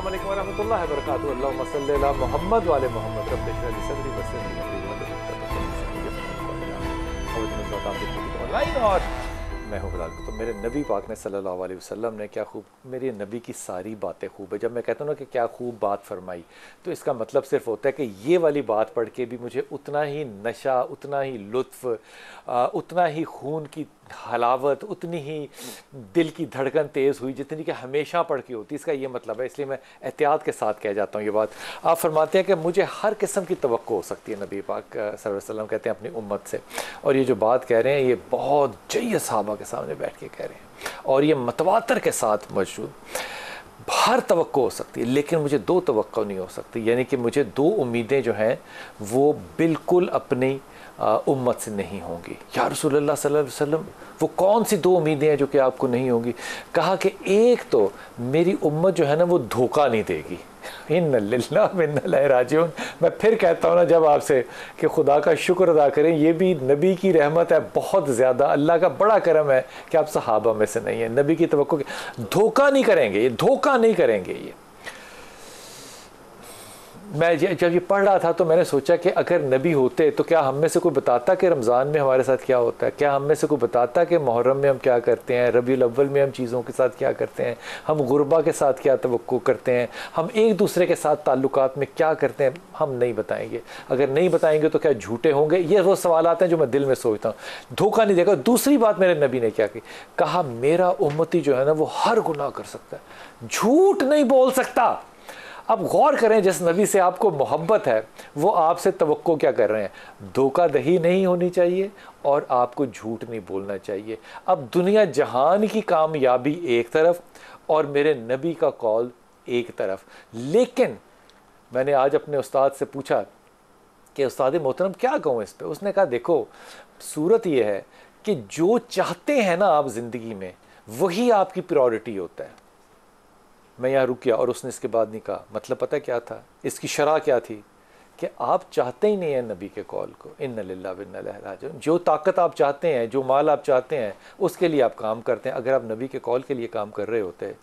अस्सलाम वालेकुम वरहमतुल्लाहि वबरकातुहू। अल्लाहुम्मा सल्लि अला मुहम्मद व आले मुहम्मद। रब्बि इश्रह ली सदरी वयस्सिर ली अमरी वाहलुल उक़दतम मिन लिसानी यफ़क़हू और मैं हूँ बिलाल। तो मेरे नबी पाक ने सल्लल्लाहु अलैहि वसल्लम ने क्या खूब, मेरे नबी की सारी बातें खूब है। जब मैं कहता हूँ ना कि क्या खूब बात फरमाई, तो इसका मतलब सिर्फ होता है कि ये वाली बात पढ़ के भी मुझे उतना ही नशा, उतना ही लुत्फ़, उतना ही खून की हलावत, उतनी ही दिल की धड़कन तेज़ हुई जितनी कि हमेशा पढ़ के होती। इसका ये मतलब है, इसलिए मैं एहतियात के साथ कह जाता हूँ ये बात। आप फरमाते हैं कि मुझे हर किस्म की तवक्को हो सकती है, नबी पाक सल्लल्लाहु अलैहि वसल्लम कहते हैं अपनी उम्मत से। और ये जो बात कह रहे हैं ये बहुत जय्यद सहाबा के सामने बैठ के कह रहे हैं, और ये मतवातर के साथ मौजूद। हर तवक्को हो सकती है, लेकिन मुझे दो तवक्को नहीं हो सकती, यानी कि मुझे दो उम्मीदें जो हैं वो बिल्कुल अपनी उम्मत से नहीं होंगी। या रसूलुल्लाह सल्लल्लाहु अलैहि वसल्लम, वो कौन सी दो उम्मीदें हैं जो कि आपको नहीं होंगी? कहा कि एक तो मेरी उम्मत जो है ना वो धोखा नहीं देगी। इन्ना लिल्लाहि व इन्ना इलैहि राजिऊन। मैं फिर कहता हूँ ना जब आपसे कि खुदा का शुक्र अदा करें, ये भी नबी की रहमत है बहुत ज़्यादा, अल्लाह का बड़ा करम है कि आप सहाबा में से नहीं है। नबी की तवक्को धोखा नहीं करेंगे, ये धोखा नहीं करेंगे। ये मैं जब ये पढ़ रहा था तो मैंने सोचा कि अगर नबी होते तो क्या हम में से कोई बताता कि रमज़ान में हमारे साथ क्या होता है? क्या हम में से कोई बताता कि मुहर्रम में हम क्या करते हैं, रबीउल अव्वल में हम चीज़ों के साथ क्या करते हैं, हम गुरबा के साथ क्या तवक्को करते हैं, हम एक दूसरे के साथ ताल्लुकात में क्या करते हैं? हम नहीं बताएंगे। अगर नहीं बताएंगे तो क्या झूठे होंगे? ये वो सवाल आते हैं जो मैं दिल में सोचता हूँ। धोखा नहीं देगा। दूसरी बात मेरे नबी ने क्या की, कहा मेरा उम्मती जो है ना वो हर गुनाह कर सकता है, झूठ नहीं बोल सकता। अब गौर करें, जिस नबी से आपको मोहब्बत है वो आपसे तवक्को क्या कर रहे हैं? धोखा दही नहीं होनी चाहिए और आपको झूठ नहीं बोलना चाहिए। अब दुनिया जहान की कामयाबी एक तरफ और मेरे नबी का कौल एक तरफ। लेकिन मैंने आज अपने उस्ताद से पूछा कि उस्ताद मोहतरम क्या कहूँ इस पर? उसने कहा देखो, सूरत ये है कि जो चाहते हैं ना आप ज़िंदगी में वही आपकी प्रायोरिटी होता है। मैं यहाँ रुक गया और उसने इसके बाद नहीं कहा। मतलब पता क्या था इसकी शरह क्या थी? कि आप चाहते ही नहीं हैं नबी के कौल को। इन्ना लिल्लाहि व इन्ना इलैहि राजिऊन। जो ताकत आप चाहते हैं, जो माल आप चाहते हैं, उसके लिए आप काम करते हैं। अगर आप नबी के कौल के लिए काम कर रहे होते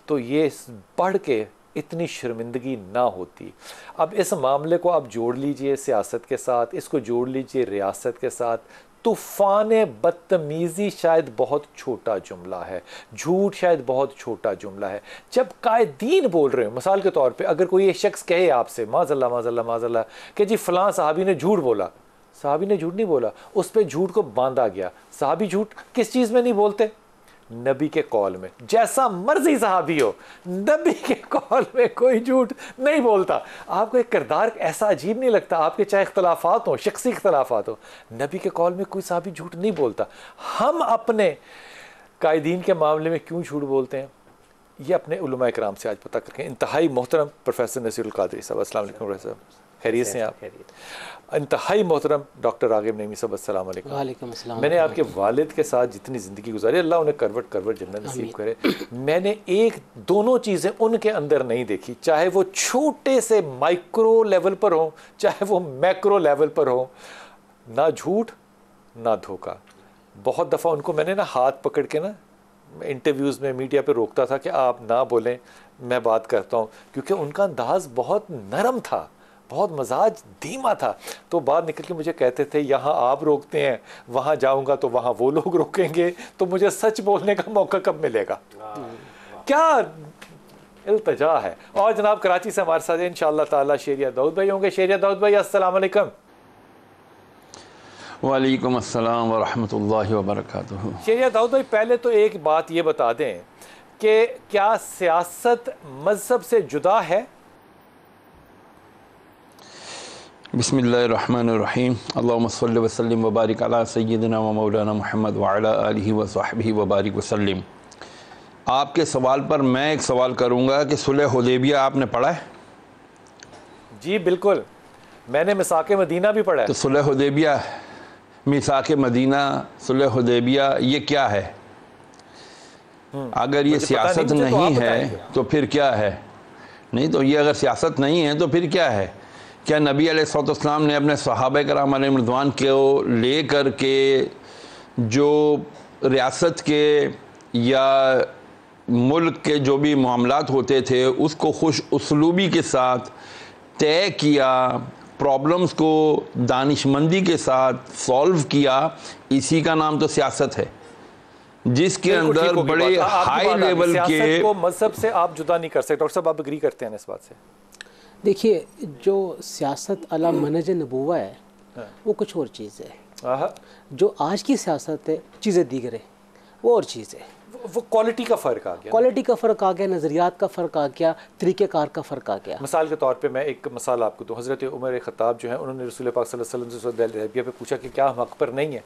तो ये पढ़ के इतनी शर्मिंदगी ना होती। अब इस मामले को आप जोड़ लीजिए सियासत के साथ, इसको जोड़ लीजिए रियासत के साथ। तूफ़ान बदतमीज़ी शायद बहुत छोटा जुमला है, झूठ शायद बहुत छोटा जुमला है। जब कायदीन बोल रहे हो, मिसाल के तौर पे अगर कोई एक शख्स कहे आपसे माज़ल्लाह माज़ल्लाह माज़ल्लाह कि जी फ़लाँ सहाबी ने झूठ बोला, सहाबी ने झूठ नहीं बोला, उस पर झूठ को बांधा गया। सहाबी झूठ किस चीज़ में नहीं बोलते? नबी के कौल में। जैसा मर्जी सहाबी हो, नबी के कौल में कोई झूठ नहीं बोलता। आपको एक किरदार ऐसा अजीब नहीं लगता? आपके चाहे इख्तलाफात हो, शख्सी इख्तलाफात हो, नबी के कौल में कोई सहाबी झूठ नहीं बोलता। हम अपने कायदीन के मामले में क्यों झूठ बोलते हैं? ये अपने उलमा इकराम से आज पता करके। इंतहाई मोहतरम प्रोफेसर नसीरुल कादरी साहब, अस्सलाम वालेकुम प्रोफेसर, खैरियत से हैं आप? इंतहाई मोहतरम डॉक्टर रागिब नईमी साहब, अस्सलाम वालेकुम। वालेकुम अस्सलाम। मैंने मैंने आपके वालिद के साथ जितनी ज़िंदगी गुजारी, अल्लाह उन्हें करवट करवट जन्नत नसीब करे। मैंने एक दोनों चीज़ें उनके अंदर नहीं देखी, चाहे वो छोटे से माइक्रो लेवल पर हो, चाहे वो मैक्रो लेवल पर हो। ना झूठ ना धोखा। बहुत दफ़ा उनको मैंने ना हाथ पकड़ के ना इंटरव्यूज़ में मीडिया पे रोकता था कि आप ना बोलें, मैं बात करता हूँ, क्योंकि उनका अंदाज़ बहुत नरम था, बहुत मजाज धीमा था। तो बात निकल के मुझे कहते थे यहाँ आप रोकते हैं, वहाँ जाऊँगा तो वहाँ वो लोग रोकेंगे, तो मुझे सच बोलने का मौका कब मिलेगा? क्या इल्तिजा है। और जनाब कराची से हमारे साथ इंशाअल्लाह ताला शेरिया दाऊद भाई होंगे। शेरिया दाऊद भाई अस्सलाम वालेकुम। वालेकुम अस्सलाम व रहमतुल्लाहि व बरकातुहू। शेरिया दाऊद भाई, पहले तो एक बात ये बता दें कि क्या सियासत मजहब से जुदा है? बिस्मिल्लाहिर्रहमानिर्रहीम। अल्लाहुम्मा सल्लि व सल्लिम व बारिक अला सय्यिदिना व मौलाना मुहम्मद व अला आलिहि व सहबिहि व बारिक व सल्लिम। आपके सवाल पर मैं एक सवाल करूंगा कि सुलह हुदैबिया आपने पढ़ा है? जी बिल्कुल, मैंने मिसाक मदीना भी पढ़ा है। तो सुलह हुदैबिया, मिसाक मदीना, सुलह हुदैबिया ये क्या है? अगर ये सियासत नहीं है तो फिर क्या है? नहीं तो ये अगर सियासत नहीं है तो फिर क्या है? क्या नबी अलैहिस्सलाम ने अपने सहाबा कराम अलैहिम रिज़वान को ले कर के जो रियासत के या मुल्क के जो भी मामलात होते थे उसको खुश उसलूबी के साथ तय किया, प्रॉब्लम्स को दानिशमंदी के साथ सॉल्व किया, इसी का नाम तो सियासत है, जिसके अंदर बड़े हाई लेवल के को मजहब से आप जुदा नहीं कर सकते। डॉक्टर साहब, आप एग्री करते हैं इस बात से? देखिए, जो सियासत अला मनहज नबूवा है वो कुछ और चीज़ है, जो आज की सियासत है चीज़ें दीगर है, वो और चीज़ है। वो क्वालिटी का फ़र्क आ गया, क्वालिटी का फ़र्क आ गया, नज़रियात का फ़र्क आ गया, तरीक़ेकार का फ़र्क आ गया। मिसाल के तौर पे मैं एक मिसाल आपको दूँ। हज़रत उमर ख़त्ताब जो है, उन्होंने रसूल पाक सल्लल्लाहु अलैहि वसल्लम से सऊदी अरबिया पे पूछा कि क्या हम हक़ पर नहीं है?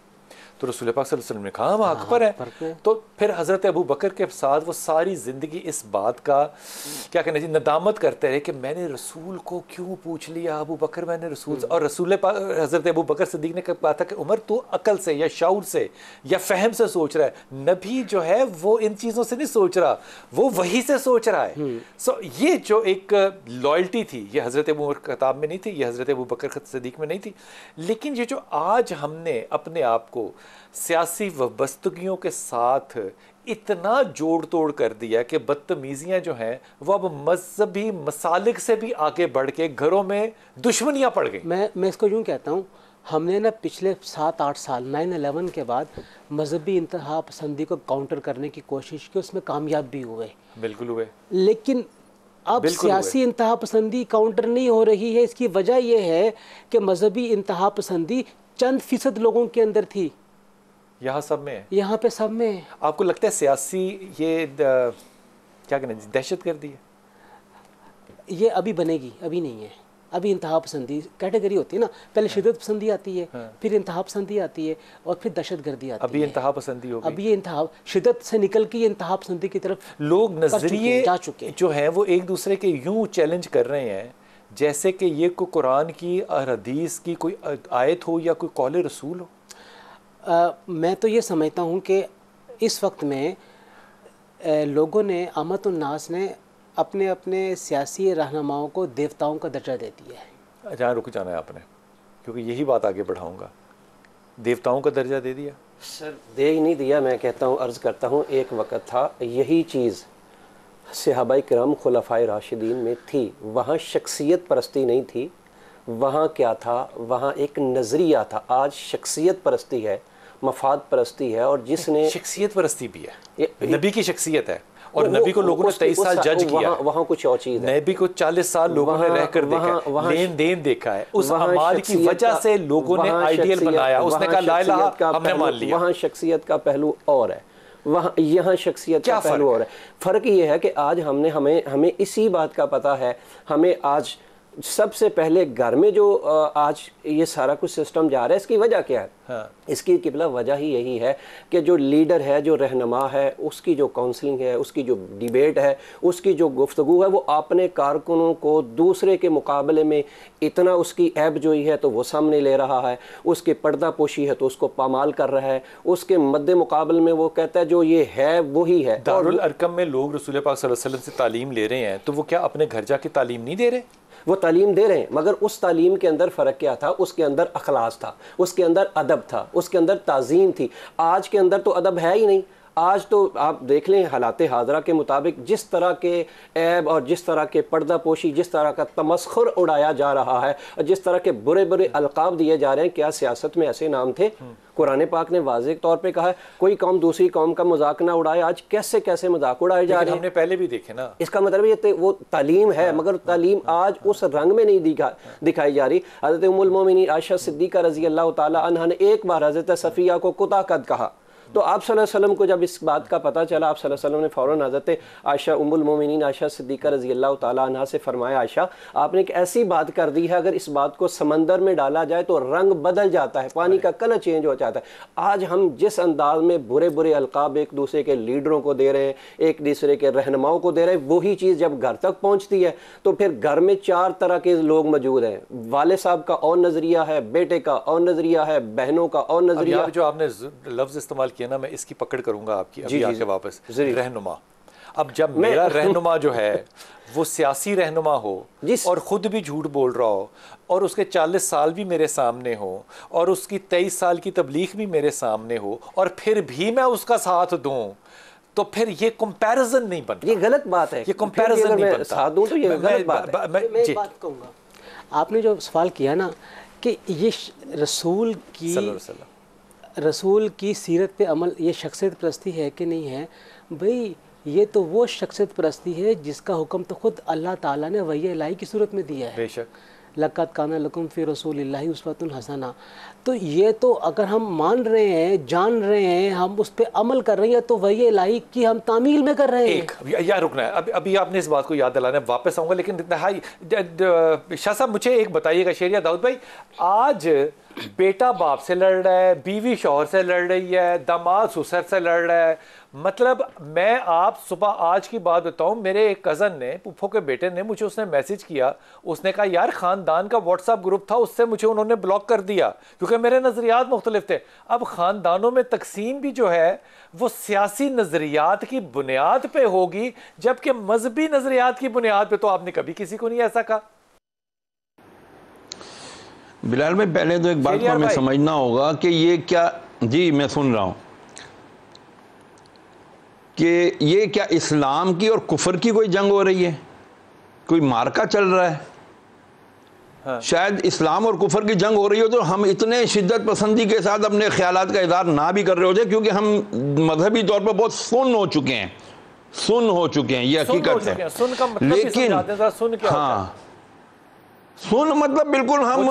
तो रसूल पाक सल्लल्लाहु अलैहि वसल्लम ने कहा हम हक़ पर है। तो फिर हज़रत अबू बकर के साथ वो सारी ज़िंदगी इस बात का क्या कहना चाहिए, नदामत करते रहे कि मैंने रसूल को क्यों पूछ लिया, अबू बकर मैंने रसूल और रसूल पाक हज़रत अबू बकर सिद्दीक़ ने कहा था कि उमर तू अकल से या शऊर से या फ़हम से सोच रहा है, नबी जो है वो इन चीज़ों से नहीं सोच रहा, वो वही से सोच रहा है। सो ये जो एक लॉयल्टी थी, ये हज़रत अबू बकर ख़त्ताब में नहीं थी, ये हज़रत अबू बकर सिद्दीक़ में नहीं थी। लेकिन ये जो आज हमने अपने आप को सियासी वबस्तगियों के साथ इतना जोड़ तोड़ कर दिया कि बदतमीजियां जो हैं वो अब मजहबी मसालिक से भी आगे बढ़ के घरों में दुश्मनियां पड़ गई। मैं इसको यूँ कहता हूँ, हमने ना पिछले 7-8 साल 9/11 के बाद मजहबी इंतहा पसंदी को काउंटर करने की कोशिश की, उसमें कामयाब भी हुए, बिल्कुल हुए। लेकिन अब सियासी इंतहा पसंदी काउंटर नहीं हो रही है। इसकी वजह यह है कि मजहबी इंतहा पसंदी चंद फीसद लोगों के अंदर थी, यहाँ सब में है, यहाँ पे सब में है। आपको लगता है सियासी ये क्या कहना दहशत गर्दी है? ये अभी बनेगी, अभी नहीं है। अभी इंतहा पसंदी कैटेगरी होती है ना, पहले शिदत पसंदी आती है, फिर इंतहा पसंदी आती है, और फिर दहशत गर्दी आती है। अभी इंतहा पसंदी होगी, अभी ये इंतहा शिदत से निकल के ये इंतहा पसंदी की तरफ लोग नजरिए जा चुके जो हैं वो एक दूसरे के यूं चैलेंज कर रहे हैं जैसे कि ये कोई कुरान की और हदीस की कोई आयत हो या कोई कौल रसूल हो। मैं तो ये समझता हूँ कि इस वक्त में लोगों ने, आमतुन्नास ने अपने अपने सियासी रहनुमाओं को देवताओं का दर्जा दे दिया है। जहाँ रुक जाना है आपने, क्योंकि यही बात आगे बढ़ाऊँगा। देवताओं का दर्जा दे दिया सर? दे ही नहीं दिया। मैं कहता हूँ, अर्ज़ करता हूँ, एक वक़्त था यही चीज़ सहाबाए किराम खुलफाए राशिदीन में थी। वहाँ शख्सियत परस्ती नहीं थी, वहाँ क्या था, वहाँ एक नज़रिया था। आज शख्सियत परस्ती है, मफाद परस्ती है, और जिसने शख्सियत परस्ती भी है, नबी की शख्सियत है, और नबी को लोगों ने 23 साल जज किया। वहाँ कुछ और चीज़ है। नबी को 40 साल लोगों ने रहकर देखा, लेन देन देखा है, उस अमाल की वजह से लोगों ने आइडियल बनाया। उसने कहा ला इलाहा, हमने मान लिया। वहाँ शख्सियत का पहलू और है, वहाँ यहाँ शख्सियत का पहलू और है। फ़र्क ये है कि आज हमें इसी बात का पता है। हमें आज सबसे पहले घर में जो आज ये सारा कुछ सिस्टम जा रहा है, इसकी वजह क्या है? हाँ। इसकी किबला वजह ही यही है कि जो लीडर है, जो रहनुमा है, उसकी जो काउंसलिंग है, उसकी जो डिबेट है, उसकी जो गुफ्तगू है, वो अपने कारकुनों को दूसरे के मुकाबले में इतना उसकी ऐब जोई है तो वो सामने ले रहा है, उसके पर्दा पोशी है तो उसको पामाल कर रहा है, उसके मद्दे मुकाबले में वो कहता है जो ये है वही है। दारुल अरकम में लोग रसूल पाक सल्लल्लाहु अलैहि वसल्लम से तालीम ले रहे हैं, तो वो क्या अपने घर जाके तालीम नहीं दे रहे? वो तालीम दे रहे हैं, मगर उस तालीम के अंदर फ़र्क क्या था? उसके अंदर अखलास था, उसके अंदर अदब था, उसके अंदर ताज़ीम थी। आज के अंदर तो अदब है ही नहीं। आज तो आप देख लें हालात हाज़रा के मुताबिक जिस तरह के ऐब और जिस तरह के पर्दा पोशी, जिस तरह का तमस्खुर उड़ाया जा रहा है और जिस तरह के बुरे बुरे अलकाब दिए जा रहे हैं। क्या सियासत में ऐसे नाम थे? कुरान पाक ने वाज़ेह तौर पे कहा है कोई कौम दूसरी कौम का मजाक ना उड़ाए। आज कैसे कैसे मजाक उड़ाए जा रहे हैं, हमने पहले भी देखे ना। इसका मतलब ये वो तालीम है, मगर तालीम आज उस रंग में नहीं दिखाई जा रही। हज़रत उम्मुल मोमिनीन आयशा सिद्दीक़ा रज़ी अल्लाह ताला अन्हा ने एक बार हज़रत सफ़िया को कुताकद कहा, तो आप सल्लल्लाहु अलैहि वसल्लम को जब इस बात का पता चला, आप सल्लल्लाहु अलैहि वसल्लम ने फ़ौरन हज़रत आयशा उम्मुल मोमिनीन आयशा सिद्दीक़ा रज़ी अल्लाह ताला अन्हा से फरमाया, आयशा आपने एक ऐसी बात कर दी है, अगर इस बात को समंदर में डाला जाए तो रंग बदल जाता है, पानी का कलर चेंज हो जाता है। आज हम जिस अंदाज में बुरे बुरे अलकाब एक दूसरे के लीडरों को दे रहे हैं, एक दूसरे के रहनुमाओं को दे रहे हैं, वही चीज़ जब घर तक पहुँचती है तो फिर घर में 4 तरह के लोग मौजूद हैं। वाले साहब का और नज़रिया है, बेटे का और नज़रिया है, बहनों का और नज़रिया। जो आपने लफ्ज़ इस्तेमाल किया ना, मैं इसकी पकड़ करूंगा आपकी अभी आके वापस। रहनुमा, अब जब मेरा रहनुमा जो है वो सियासी रहनुमा हो और ख़ुद भी झूठ बोल रहा हो और उसके 40 साल भी मेरे सामने हो और उसकी 23 साल की तबलीग भी मेरे सामने हो और फिर भी मैं उसका साथ दूं, तो फिर ये कंपैरिजन नहीं बनता, ये गलत बात है, ये कंपैरिजन नहीं बनता। साथ दूं तो ये गलत बात है। मैं एक बात कहूँगा, आपने जो सवाल किया ना कि ये रसूल की सीरत पे अमल, ये शख्सियत परस्ती है कि नहीं है, भाई ये तो वो शख्सियत परस्ती है जिसका हुक्म तो खुद अल्लाह ताला ने वही इलाही की सूरत में दिया है। बेशक, लक़द काना लकुम फ़ी रसूलिल्लाहि उस्वतुन हसना। तो ये तो अगर हम मान रहे हैं, जान रहे हैं, हम उस पर अमल कर रहे हैं, तो वही इलाही की हम तामील में कर रहे हैं। एक या रुकना है, अभी आपने इस बात को याद दिलाना, वापस आऊँगा, लेकिन शाह साहब मुझे एक बताइएगा, शेरिया दाऊद भाई, आज बेटा बाप से लड़ रहा है, बीवी शौहर से लड़ रही है, दामाद ससुर से लड़ रहा है। मतलब मैं आप सुबह आज की बात बताऊं, मेरे एक कज़न ने, पुप्पो के बेटे ने मुझे, उसने मैसेज किया, उसने कहा यार ख़ानदान का व्हाट्सएप ग्रुप था, उससे मुझे उन्होंने ब्लॉक कर दिया क्योंकि मेरे नज़रियात मुख्तलिफ थे। अब ख़ानदानों में तकसीम भी जो है वो सियासी नज़रियात की बुनियाद पे होगी, जबकि मजहबी नज़रियात की बुनियाद पे तो आपने कभी किसी को नहीं ऐसा कहा। बिलाल भाई, पहले तो एक बात को हमें समझना होगा कि ये क्या, जी मैं सुन रहा हूं, कि ये क्या इस्लाम की और कुफर की कोई जंग हो रही है, कोई मार्का चल रहा है? हाँ। शायद इस्लाम और कुफर की जंग हो रही हो तो हम इतने शिद्दत पसंदी के साथ अपने ख्यालात का इज़हार ना भी कर रहे होते, क्योंकि हम मजहबी तौर पर बहुत सुन्न हो चुके हैं, ये हकीकत है। लेकिन हाँ, सुन मतलब बिल्कुल हम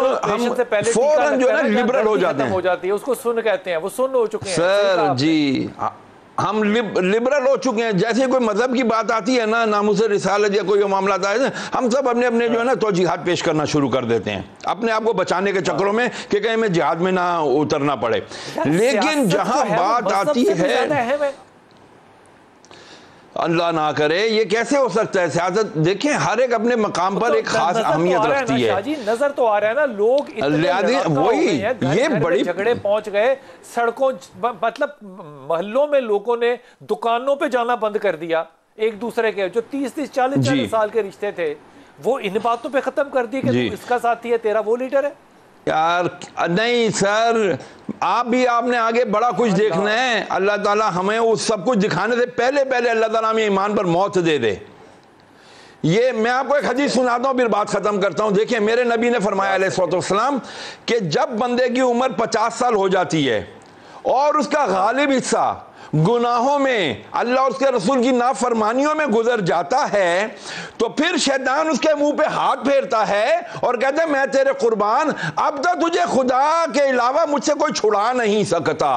फौरन जो है ना लिबरल हो जाते हैं, हो जाती है, उसको सुन कहते हैं, वो सुन हो चुके हैं सर जी, हम लिबरल हो चुके हैं। जैसे कोई मजहब की बात आती है ना, नामुसे रिसालत या कोई मामला आता है, हम सब अपने अपने जो है ना तो जिहाद पेश करना शुरू कर देते हैं, अपने आप को बचाने के चक्करों में कि कहीं हमें जिहाद में ना उतरना पड़े। लेकिन जहां बात आती है, अल्लाह ना करे, ये कैसे हो सकता है? सियासत देखें, हर एक अपने मकाम पर एक खास अहमियत रखती है। नजर तो आ रहा है ना, लोग वही ये बड़ी झगड़े पहुंच गए, सड़कों मतलब मोहल्लों में लोगों ने दुकानों पे जाना बंद कर दिया एक दूसरे के, जो 30-30 40-40 साल के रिश्ते थे, वो इन बातों पे खत्म कर दिए कि तू इसका साथी है, तेरा वो लीडर है। यार नहीं सर, आपने आगे बड़ा कुछ देखना है। अल्लाह ताला हमें उस सब कुछ दिखाने से पहले अल्लाह ताला हमें ईमान पर मौत दे दे। ये मैं आपको एक हदीस सुनाता हूँ, फिर बात खत्म करता हूँ। देखिए, मेरे नबी ने फरमाया अलैहिस्सलाम कि जब बंदे की उम्र 50 साल हो जाती है और उसका गालिब हिस्सा गुनाहों में, अल्लाह और उसके रसूल की नाफरमानियों में गुजर जाता है, तो फिर शैतान उसके मुंह पे हाथ फेरता है और कहता है मैं तेरे कुर्बान, अब तो तुझे खुदा के अलावा मुझसे कोई छुड़ा नहीं सकता।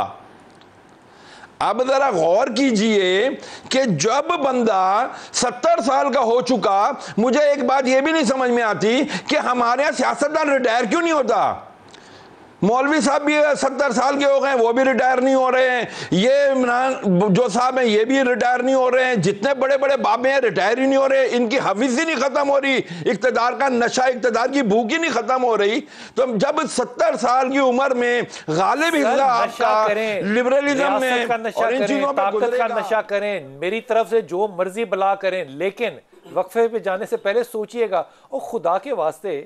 अब जरा गौर कीजिए कि जब बंदा 70 साल का हो चुका, मुझे एक बात यह भी नहीं समझ में आती कि हमारे यहां सियासतदान रिटायर क्यों नहीं होता। मौलवी साहब भी 70 साल के हो गए, वो भी रिटायर नहीं हो रहे हैं। ये इमरान जो साहब हैं, ये भी रिटायर नहीं हो रहे हैं। जितने बड़े बड़े बाबे हैं, रिटायर ही नहीं हो रहे। इनकी हफीज़ी नहीं खत्म हो रही, इख्तिदार का नशा, इख्तिदार की भूख ही नहीं खत्म हो रही। तो जब 70 साल की उम्र में गालिब हिस्सा आपका लिबरलिज्म में और इन चीजों पर ताकत का नशा करें, मेरी तरफ से जो मर्जी बला करें, लेकिन वक्फे पे जाने से पहले सोचिएगा, और खुदा के वास्ते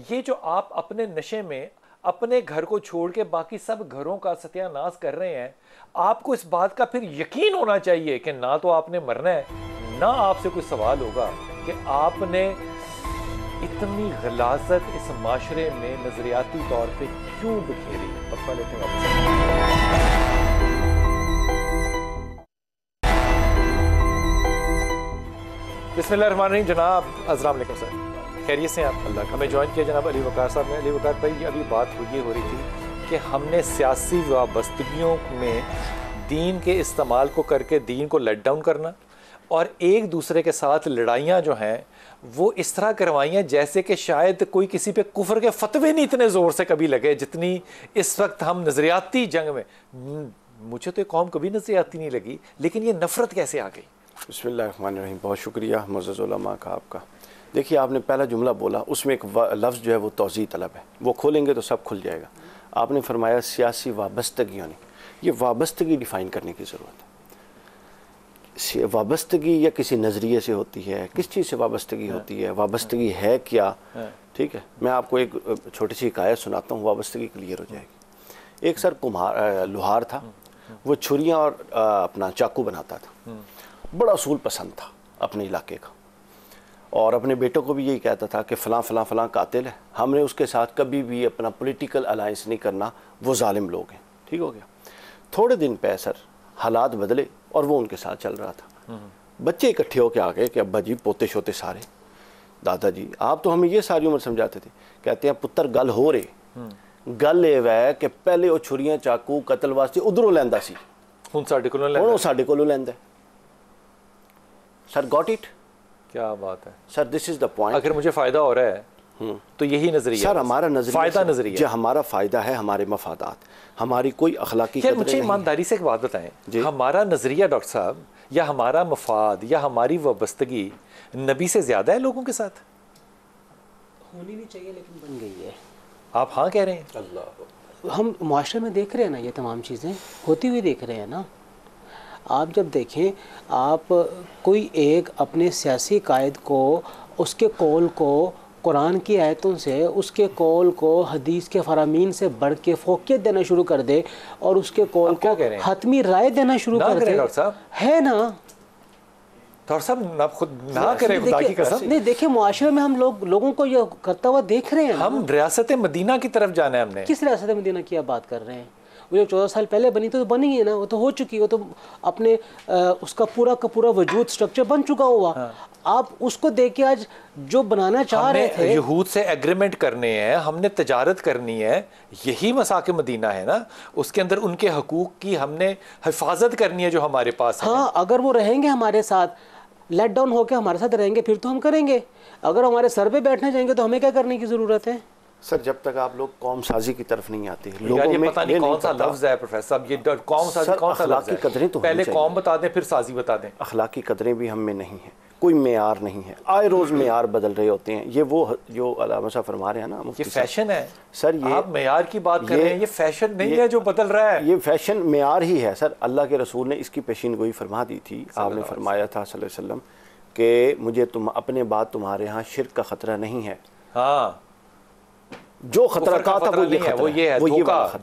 ये जो आप अपने नशे में अपने घर को छोड़ के बाकी सब घरों का सत्यानाश कर रहे हैं, आपको इस बात का फिर यकीन होना चाहिए कि ना तो आपने मरना है, ना आपसे कोई सवाल होगा कि आपने इतनी गलाजत इस माशरे में नजरियाती तौर पे क्यों बिखेरी। वक्फा लेते हैं वापस। बिस्मिल्लाहिर्रहमानिर्रहीम। जनाब अस्सलाम वालेकुम सर, खैरियत से आप? अल्लाह, हमें ज्वाइन किया जनाब अली वकार साहब ने। अली वकार भाई, अभी बात ये हो रही थी कि हमने सियासी वाबस्तगियों में दीन के इस्तेमाल को करके दीन को लेट डाउन करना और एक दूसरे के साथ लड़ाइयाँ जो हैं वो इस तरह करवाई हैं जैसे कि शायद कोई किसी पे कुफर के फतवे नहीं इतने ज़ोर से कभी लगे जितनी इस वक्त हम नज़रियाती जंग में। मुझे तो कौम कभी नज़रियाती नहीं लगी, लेकिन ये नफ़रत कैसे आ गई? बिस्मिल्लाहिर्रहमानिर्रहीम। बहुत शुक्रिया मुअज़्ज़ज़ उलमा का आपका। देखिए, आपने पहला जुमला बोला, उसमें एक लफ्ज़ जो है वो तौज़ी तलब है, वो खोलेंगे तो सब खुल जाएगा। आपने फरमाया सियासी वाबस्तगियों ने, ये वाबस्तगी डिफ़ाइन करने की ज़रूरत है। वाबस्तगी या किसी नज़रिए से होती है, किस चीज़ से वाबस्तगी होती है, वाबस्तगी है क्या? ठीक है, मैं आपको एक छोटी सी हिकायत सुनाता हूँ, वाबस्तगी क्लियर हो जाएगी। एक सर कुम्हार लोहार था, वो छुरियाँ और अपना चाकू बनाता था। बड़ा असूल पसंद था अपने इलाके का, और अपने बेटों को भी यही कहता था कि फ़लाँ फ़लाँ फ़लाँ कातिल है, हमने उसके साथ कभी भी अपना पॉलिटिकल अलायंस नहीं करना, वो जालिम लोग हैं। ठीक हो गया। थोड़े दिन पे सर हालात बदले और वो उनके साथ चल रहा था। बच्चे इकट्ठे होकर आ गए कि अब्बा जी, पोते शोते सारे, दादाजी आप तो हमें ये सारी उम्र समझाते थे। कहते हैं पुत्र गल हो रही, गल ये वै कि पहले वो छुरियां चाकू कतल वास्ते उधरों लैंदा सी, हुण साडे कोलों हुण वो साडे कोलों लैंदा। Sir got it. क्या बात है sir, this is the point. अगर मुझे फायदा हो रहा है तो यही नजरिया सर, हमारा नजरिया फायदा नजरिया जो हमारा फायदा है, हमारे मफादात, हमारी कोई अखलाकी यार कदरें मुझे नहीं। ईमानदारी से एक बात बताएं, जी। हमारा नजरिया डॉक्टर साहब या हमारा मफाद या हमारी वाबस्तगी नबी से ज्यादा है लोगों के साथ? होनी नहीं चाहिए लेकिन बन गई है। आप हाँ कह रहे हैं? अल्लाह, हम मुआशरे में देख रहे हैं ना, ये तमाम चीज़ें होती हुई देख रहे हैं ना। आप जब देखें, आप कोई एक अपने सियासी कायद को, उसके कौल को कुरान की आयतों से, उसके कौल को हदीस के फरामीन से बढ़ के फोकियत देना शुरू कर दे और उसके कौल को हतमी राय देना शुरू कर दे, डॉक्टर साहब है ना? डॉक्टर साहब ना खुद ना करें, खुदा की कसम। नहीं, देखिए मुआशरे में हम लोगों को ये करता हुआ देख रहे हैं। हम रियासत मदीना की तरफ जाना है हमने। किस रियासत मदीना की आप बात कर रहे हैं? वो जो 14 साल पहले बनी तो बनी है ना, वो तो हो चुकी, वो तो अपने उसका पूरा का पूरा वजूद स्ट्रक्चर बन चुका हुआ। आप उसको देख के आज जो बनाना चाह रहे थे, यहूद से एग्रीमेंट करने हैं, हमने तजारत करनी है, यही मसाके मदीना है ना। उसके अंदर उनके हकूक की हमने हिफाजत करनी है जो हमारे पास है। हाँ, अगर वो रहेंगे हमारे साथ, लेट डाउन होकर हमारे साथ रहेंगे, फिर तो हम करेंगे। अगर हमारे सर पे बैठने जाएंगे तो हमें क्या करने की ज़रूरत है? सर जब तक आप लोग कौम साजी की तरफ नहीं आते, लोगों में पता नहीं कौन सा लफ्ज है प्रोफेसर साहब, ये कौम साजी कौन सा लफ्ज है? कदरें तो पहले कौम बता दें फिर साजी बता दें। अखलाकी कदरें भी हम में नहीं है, कोई मेयार नहीं है, आए रोज़ मेयार बदल रहे होते हैं। ये वो जो अल्लामा साहब फरमा रहे हैं ना, ये फैशन है सर। ये आप मेयार की बात कर रहे हैं, ये फैशन नहीं है जो बदल रहा है, ये फैशन मेयार ही है सर। अल्लाह के रसूल ने इसकी पेशीन गोई फरमा दी थी। आपने फरमाया था सल्लल्लाहु अलैहि वसल्लम कि मुझे अपने बाद तुम्हारे यहाँ शिर्क का खतरा नहीं है। हाँ, जो खतरा कहा था वो ये है, धोखा,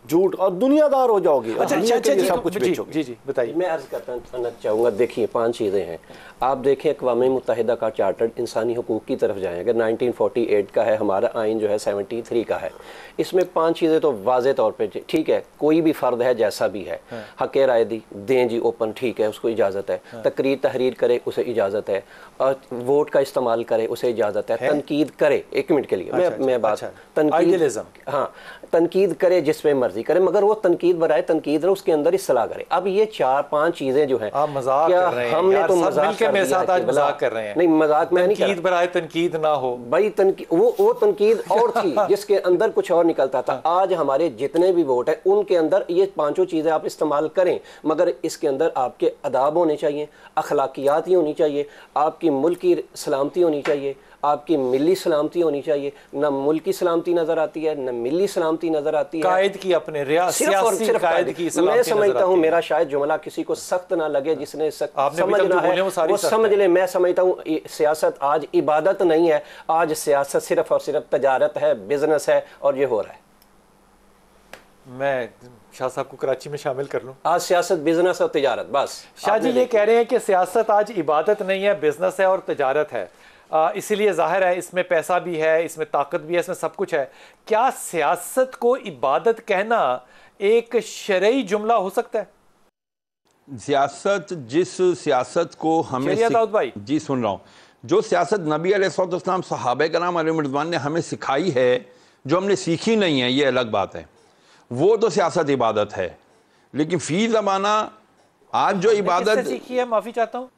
झूठ और दुनियादार हो जाओगे। अच्छा, सब कुछ बेचोगे। जी जी बताइए। मैं अर्ज करना चाहूँगा, देखिए 5 चीज़ें हैं। आप देखें अक़वाम मुत्तहिदा का चार्टर्ड इंसानी हकूक़ की तरफ जाएँ, अगर 1948 का है, हमारा आइन जो है 73 का है, इसमें 5 चीज़ें तो वाज़े तौर पे ठीक है। कोई भी फ़र्द है जैसा भी है, हक़ राय दें जी ओपन, ठीक है, उसको इजाज़त है। तकरीर तहरीर करे उसे इजाज़त है, और वोट का इस्तेमाल करे उसे इजाज़त है। तनकीद करे, 1 मिनट के लिए मैं बात, तनकीद, हाँ, तनकीद करे जिसमें मर्जी करे, मगर वो तनकीद बराए तनकीद रहे, उसके अंदर इस्लाह करे। अब ये 4-5 चीज़ें जो हैं, आप मजाक कर रहे हैं, हमने तो मजाक मेरे साथ आज मजाक कर रहे हैं। नहीं, मजाक में नहीं, तनकीद बराए तनकीद ना हो भाई। वो तनकीद और थी जिसके अंदर कुछ और निकलता था। आज हमारे जितने भी वोट है उनके अंदर ये 5 चीज़ें आप इस्तेमाल करें, मगर इसके अंदर आपके अदाब होने चाहिए, अखलाकियात ही होनी चाहिए, आपकी मुल्क की सलामती होनी चाहिए, आपकी मिली सलामती होनी चाहिए। ना मुल्क की सलामती नजर आती है, न मिली सलामती नजर आती है, कायद की अपने सियासी कायद की मैं समझता हूँ, मेरा शायद जुमला किसी को सख्त ना लगे, जिसने समझना है वो समझ ले। मैं समझता हूँ सियासत आज इबादत नहीं है, आज सियासत सिर्फ और सिर्फ तजारत है, बिजनेस है, और ये हो रहा है। मैं शाह साहब को कराची में शामिल कर लूं। आज सियासत बिजनेस और तजारत, बस। शाह जी ये कह रहे हैं कि सियासत आज इबादत नहीं है, बिजनेस है और तजारत है, इसीलिए जाहिर है इसमें पैसा भी है, इसमें ताकत भी है, इसमें सब कुछ है। क्या सियासत को इबादत कहना एक शरई जुमला हो सकता है? सियासत, जिस सियासत को हमें दाऊद भाई जी सुन रहा हूँ, जो सियासत नबी अलैहिस्सलाम सहाबा कराम अलैहिर्रिज़वान ने हमें सिखाई है, जो हमने सीखी नहीं है, ये अलग बात है, वो तो सियासत इबादत है। लेकिन फी ज़माना आज जो इबादत सीखी है, माफ़ी चाहता हूँ,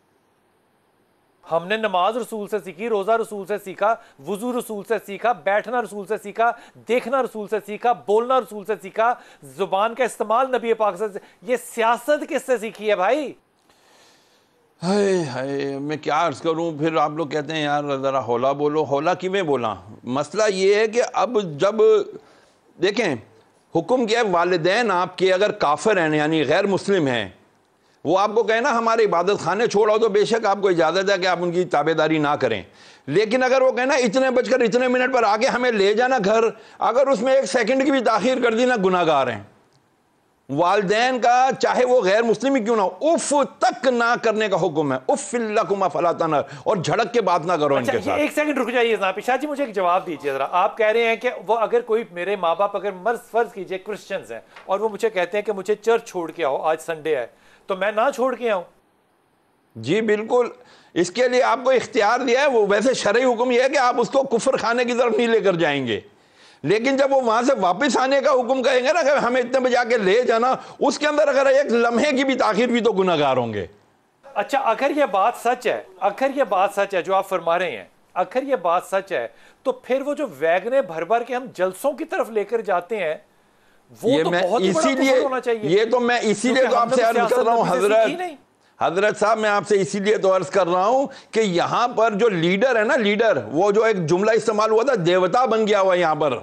हमने नमाज रसूल से सीखी, रोज़ा रसूल से सीखा, वुज़ू रसूल से सीखा, बैठना रसूल से सीखा, देखना रसूल से सीखा, बोलना रसूल से सीखा, ज़ुबान का इस्तेमाल नबी पाक से। ये सियासत किससे सीखी है भाई? हाय हाय, मैं क्या अर्ज़ करूं। फिर आप लोग कहते हैं यार ज़रा हौला बोलो, हौला किमें बोला। मसला ये है कि अब जब देखें हुक्म किया, वालिदैन आपके अगर काफिर हैं यानी गैर मुस्लिम हैं, वो आपको कहे ना हमारे इबादत खाने छोड़ो, तो बेशक आपको इजाज़त है कि आप उनकी ताबेदारी ना करें। लेकिन अगर वो कहना इतने बजकर इतने मिनट पर आके हमें ले जाना घर, अगर उसमें 1 सेकंड की भी ताख़ीर कर दी ना, गुनाहगार हैं। वालदैन का चाहे वो गैर मुस्लिम ही क्यों ना हो, उफ तक ना करने का हुक्म है। उफ लकुमा फला तनहर, और झड़क के बात ना करो। अच्छा, इनके साथ एक सेकंड रुक जाइए जनाब शाह जी, मुझे एक जवाब दीजिए जरा। आप कह रहे हैं कि वो अगर कोई मेरे माँ बाप अगर फर्ज कीजिए क्रिश्चियंस हैं और वो मुझे कहते हैं कि मुझे चर्च छोड़ के आओ, आज संडे है, तो मैं ना छोड़ के आऊं? जी बिल्कुल, इसके लिए आपको इख्तियार दिया है। वो वैसे शरई हुक्म यह है कि आप उसको कुफर खाने की तरफ नहीं लेकर जाएंगे, लेकिन जब वो वहां से वापस आने का हुक्म कहेंगे ना कि हमें इतने बजे आके ले जाना, उसके अंदर अगर एक लम्हे की भी ताखीर भी तो गुनहगार होंगे। अच्छा, अगर ये बात सच है, अगर ये बात सच है जो आप फरमा रहे हैं, अगर ये बात सच है, तो फिर वो जो वैगने भर भर के हम जलसों की तरफ लेकर जाते हैं, वो ये तो मैं बहुत ही बड़ा कुफर होना चाहिए। ये तो मैं इसीलिए तो आपसे अर्ज कर रहा हूँ हजरत साहब, मैं आपसे इसीलिए तो अर्ज कर रहा हूं कि यहां पर जो लीडर है ना, लीडर, वो जो एक जुमला इस्तेमाल हुआ था, देवता बन गया हुआ यहां पर।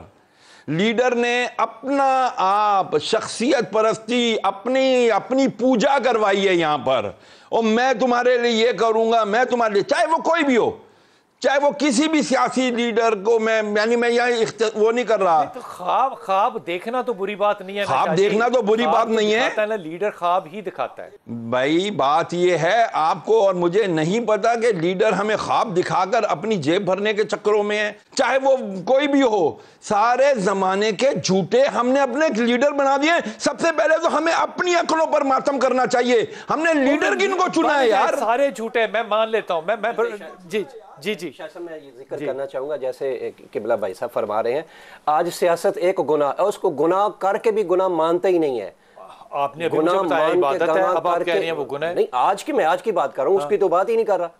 लीडर ने अपना आप शख्सियत परस्ती, अपनी अपनी पूजा करवाई है यहां पर, और मैं तुम्हारे लिए ये करूंगा, मैं तुम्हारे लिए, चाहे वो कोई भी हो, चाहे वो किसी भी सियासी लीडर को, मैं यहाँ वो नहीं कर रहा। तो ख्वाब देखना तो बुरी बात नहीं है, ख्वाब देखना तो बुरी बात नहीं है ना, लीडर ख्वाब ही दिखाता है। भाई बात ये है, आपको और मुझे नहीं पता कि लीडर हमें ख्वाब दिखाकर अपनी जेब भरने के चक्करों में है, चाहे वो कोई भी हो। सारे जमाने के झूठे हमने अपने लीडर बना दिए। सबसे पहले तो हमें अपनी अकलों पर मातम करना चाहिए, हमने लीडर किनको चुना है यार? सारे झूठे मैं मान लेता हूं, मैं जी जी जी मैं ये जिक्र करना चाहूंगा, जैसे किबला भाई साहब फरमा रहे हैं, आज सियासत एक गुनाह, उसको गुनाह करके भी गुनाह मानते ही नहीं है। आपने अभी मुझे बताया इबादत है, अब आप कह रही हैं वो गुनाह है। नहीं, मैं आज की बात कर रहा हूं, उसकी तो बात ही नहीं कर रहा।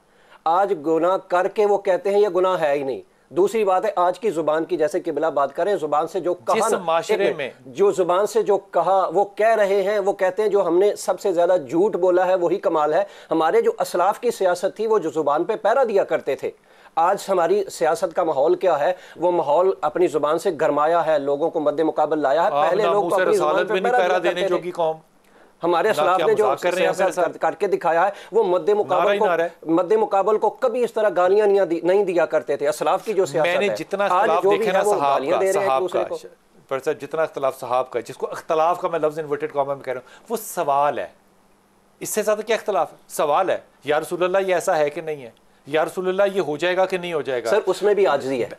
आज गुनाह करके वो कहते हैं ये गुनाह है ही नहीं। दूसरी बात है, आज की जुबान की, जैसे किबला बात करें, जुबान से जो कहा ना, माशरे में जो जुबान से जो कहा वो कह रहे हैं, वो कहते हैं जो हमने सबसे ज्यादा झूठ बोला है वही कमाल है। हमारे जो असलाफ की सियासत थी वो जो जुबान पे पहरा दिया करते थे। आज हमारी सियासत का माहौल क्या है? वो माहौल अपनी जुबान से गरमाया है, लोगों को मद्दे मुकाबल लाया है। पहले लोग तो अपनी जुबान पे पहरा देने जो की कौम, हमारे असलाफ ने जो सियासत करके दिखाया है, वो मद्दे मुकाबल को कभी इस तरह गालियां नहीं दिया करते थे। असलाफ की जो सियासत है, मैंने जितना इख्तिलाफ देखे ना जितना इख्तिलाफ सहाब का, जिसको इख्तिलाफ का मैं लफ्ज इन्वर्टेड कॉमा में कह रहा हूँ, वो सवाल है। इससे ज्यादा क्या इख्तिलाफ है? सवाल है, या रसूलुल्लाह ये ऐसा है कि नहीं है, या रसूलुल्लाह ये हो जाएगा कि नहीं हो जाएगा। सर उसमें भी आजिज़ी है,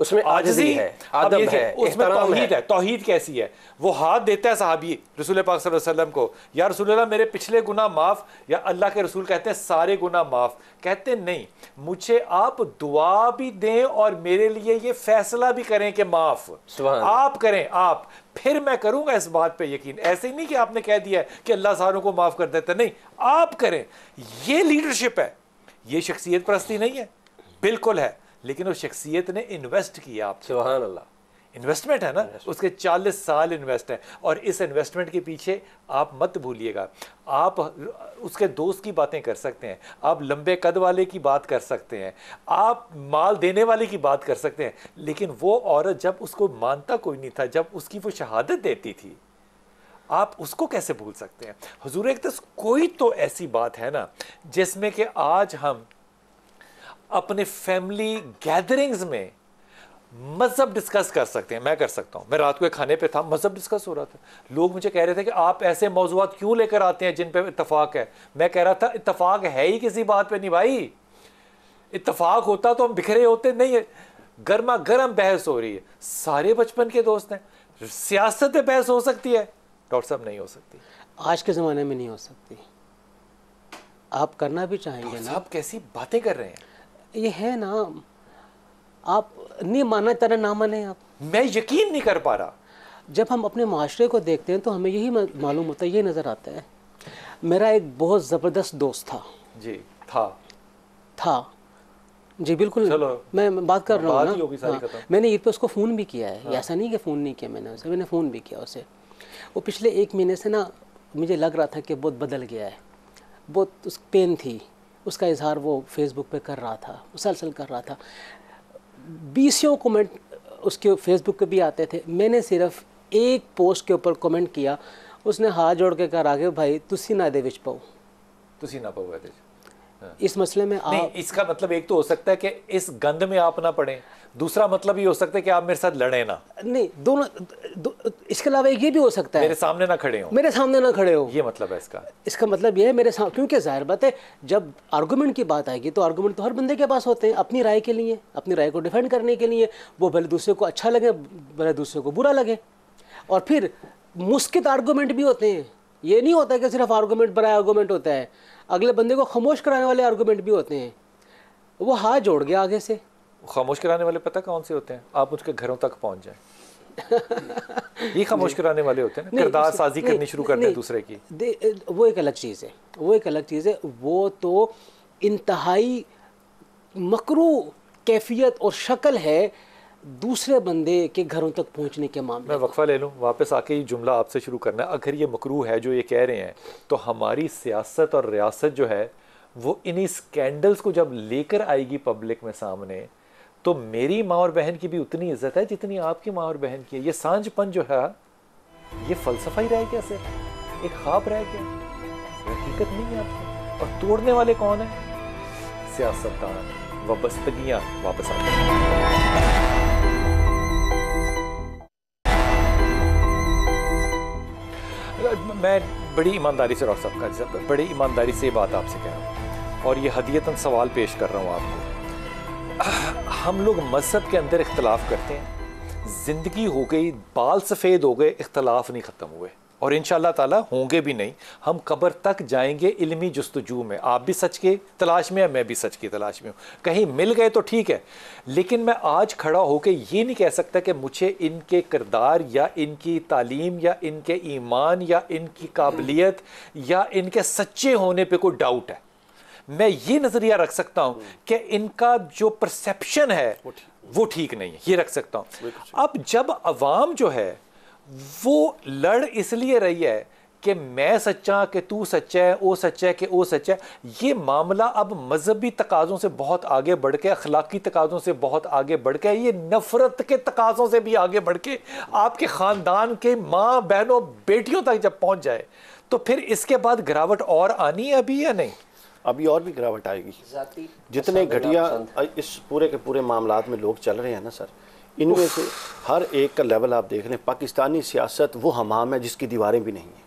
उसमें आजिज़ी है, अदब है, उसमें तौहीद है। तौहीद कैसी है? वो हाथ देता है सहाबी रसूल पाक सल्लल्लाहु अलैहि वसल्लम को, या रसूलुल्लाह मेरे पिछले गुनाह माफ, या अल्लाह के रसूल कहते हैं सारे गुनाह माफ। कहते नहीं, मुझे आप दुआ भी दें और मेरे लिए ये फैसला भी करें कि माफ आप करें, आप, फिर मैं करूंगा इस बात पे यकीन। ऐसे ही नहीं कि आपने कह दिया कि अल्लाह सारों को माफ कर देता, नहीं, आप करें। ये लीडरशिप है, ये शख्सियत परस्ती नहीं है, बिल्कुल है, लेकिन उस शख्सियत ने इन्वेस्ट किया। आप सुभान अल्लाह, इन्वेस्टमेंट है ना, उसके 40 साल इन्वेस्ट है। और इस इन्वेस्टमेंट के पीछे आप मत भूलिएगा, आप उसके दोस्त की बातें कर सकते हैं, आप लंबे कद वाले की बात कर सकते हैं, आप माल देने वाले की बात कर सकते हैं, लेकिन वो औरत जब उसको मानता कोई नहीं था, जब उसकी वो शहादत देती थी, आप उसको कैसे भूल सकते हैं? हुजूर अक़दस, कोई तो ऐसी बात है ना जिसमें कि आज हम अपने फैमिली गैदरिंग्स में मजहब डिस्कस कर सकते हैं। मैं कर सकता हूँ। मैं रात को एक खाने पे था, मजहब डिस्कस हो रहा था, लोग मुझे कह रहे थे कि आप ऐसे मौज़ूआत क्यों लेकर आते हैं जिन पे इत्तफाक है। मैं कह रहा था इत्तफाक है ही किसी बात पे नहीं भाई, इत्तफाक होता तो हम बिखरे होते नहीं है। गर्मा गर्म बहस हो रही है, सारे बचपन के दोस्त हैं। सियासत पे बहस हो सकती है, डॉक्टर साहब नहीं हो सकती, आज के ज़माने में नहीं हो सकती। आप करना भी चाहेंगे ना? आप कैसी बातें कर रहे हैं? ये है ना, आप नहीं मानना तरह ना माने आप। मैं यकीन नहीं कर पा रहा। जब हम अपने माशरे को देखते हैं तो हमें यही मालूम होता है, ये नज़र आता है। मेरा एक बहुत ज़बरदस्त दोस्त था जी, था जी, बिल्कुल। चलो, मैं बात कर रहा हूँ ना। हाँ, मैंने ईद पे उसको फ़ोन भी किया है। हाँ। ऐसा नहीं कि फ़ोन नहीं किया मैंने उसे, मैंने फ़ोन भी किया उसे। वो पिछले 1 महीने से ना मुझे लग रहा था कि बहुत बदल गया है, बहुत उस पेन थी, उसका इजहार वो फेसबुक पे कर रहा था, मुसलसल कर रहा था। 20 कमेंट उसके फेसबुक पे भी आते थे। मैंने सिर्फ एक पोस्ट के ऊपर कमेंट किया, उसने हाथ जोड़ के कहा, आगे भाई तुसी ना दे विच पाओ, तुसी ना पाओ। इस मसले में नहीं, आप इसका मतलब एक तो हो सकता है कि इस गंद में आप ना पड़े, दूसरा मतलब ये हो सकता है कि आप मेरे साथ लड़े ना, नहीं, दोनों इसके अलावा एक ये भी हो सकता है मेरे सामने ना खड़े हो, मेरे सामने ना खड़े हो। ये मतलब है इसका। इसका मतलब ये है मेरे सामने, क्योंकि जाहिर बात है जब आर्गूमेंट की बात आएगी तो आर्गूमेंट तो हर बंदे के पास होते हैं अपनी राय के लिए, अपनी राय को डिफेंड करने के लिए, वो भले दूसरे को अच्छा लगे भले दूसरे को बुरा लगे। और फिर मुस्कित आर्गूमेंट भी होते हैं, ये नहीं होता कि सिर्फ आर्गूमेंट बड़ा आर्गूमेंट होता है, अगले बंदे को खामोश कराने वाले आर्गूमेंट भी होते हैं। वो हाथ जोड़ गया आगे से, खामोश कराने वाले पता कौन से होते हैं? आप उसके घरों तक पहुंच जाए ये खामोश कराने वाले होते हैं ना, किरदार साजी करनी शुरू करते हैं दूसरे की। वो एक अलग चीज़ है, वो एक अलग चीज़ है। वो तो इंतहाई मकरू कैफियत और शक्ल है दूसरे बंदे के घरों तक पहुंचने के मामले। मैं वक्फा ले लूँ, वापस आके ये जुमला आपसे शुरू करना है। अगर ये मकरू है जो ये कह रहे हैं, तो हमारी सियासत और रियासत जो है वो इन्हीं स्कैंडल्स को जब लेकर आएगी पब्लिक में सामने, तो मेरी माँ और बहन की भी उतनी इज्जत है जितनी आपकी माँ और बहन की है। ये सांझपन जो है ये फलसफा ही रह गया, सिर्फ एक ख्वाब रह गया, हकीकत नहीं है आपको। और तोड़ने वाले कौन है? सियासतदान, वाबस्तगियाँ वापस आते हैं। मैं बड़ी ईमानदारी से डॉक्टर साहब का बड़ी ईमानदारी से ये बात आपसे कह रहा हूँ और ये हदीयतन सवाल पेश कर रहा हूँ आपको। हम लोग मज़हब के अंदर इख्तलाफ करते हैं, ज़िंदगी हो गई, बाल सफ़ेद हो गए, इख्तलाफ नहीं ख़त्म हुए और इंशाअल्लाह ताला होंगे भी नहीं। हम कब्र तक जाएंगे इल्मी जुस्तजू में, आप भी सच के तलाश में है, मैं भी सच की तलाश में हूँ। कहीं मिल गए तो ठीक है, लेकिन मैं आज खड़ा होकर ये नहीं कह सकता कि मुझे इनके किरदार या इनकी तालीम या इनके ईमान या इनकी काबिलियत या इनके सच्चे होने पर कोई डाउट है। मैं ये नज़रिया रख सकता हूँ कि इनका जो परसेप्शन है वो ठीक नहीं है, ये रख सकता हूँ। अब जब अवाम जो है वो लड़ इसलिए रही है कि मैं सच्चा कि तू सच्चा है, वो सच्चा है कि वो सच्चा है, ये मामला अब मजहबी तकाज़ों से बहुत आगे बढ़ के, अखलाकी तकाज़ों से बहुत आगे बढ़ के, ये नफ़रत के तकाज़ों से भी आगे बढ़ के आपके ख़ानदान के माँ बहनों बेटियों तक जब पहुँच जाए, तो फिर इसके बाद गिरावट और आनी है अभी या नहीं? अभी और भी गिरावट आएगी। जितने घटिया इस पूरे के पूरे मामलात में लोग चल रहे हैं ना सर, इनमें से हर एक का लेवल आप देख लें। पाकिस्तानी सियासत वो हमाम है जिसकी दीवारें भी नहीं हैं,